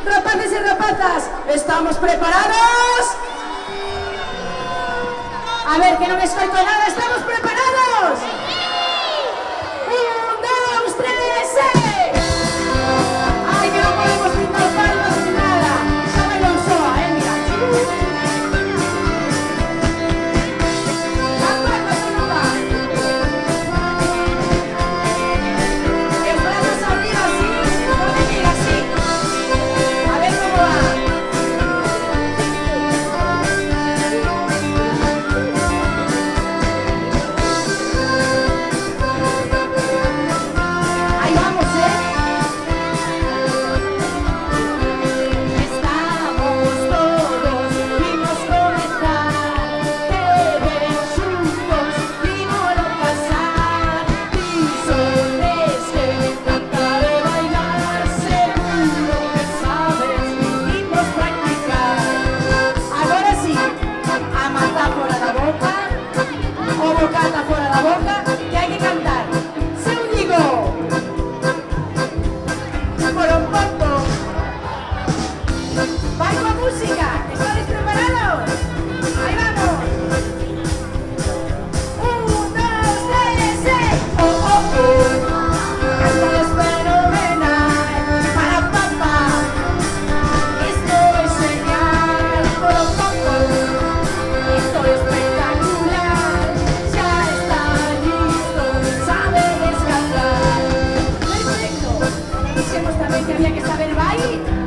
Rapaces y rapazas, ¿estamos preparados? A ver, que no me escoito nada, ¿estamos preparados? ¡Un, dos, tres, ¡ay, que no podemos pintar palmas ni nada! Sábelo en soa, mira. Las palmas en lugar. Los brazos arriba, así, no venir así. A ver cómo va. Ahí vamos, Estamos todos, vimos comenzar, ver juntos, vimoslo pasar. Dices que me encanta de bailar, seguro que sabes, vimos practicar. Agora sí, a matar fora da boca, o bocata fora da boca, que hai que cantar. Se eu digo por un poco, vai coa música, ¿estáis preparados? Ahí vamos. Un, dos, tres, oh, oh, oh. Esto es fenomenal, para papá. Esto es genial, por un poco. Esto es espectacular, ya está listo, sabes cantar. Perfecto. Dijimos también que había que saber bailar.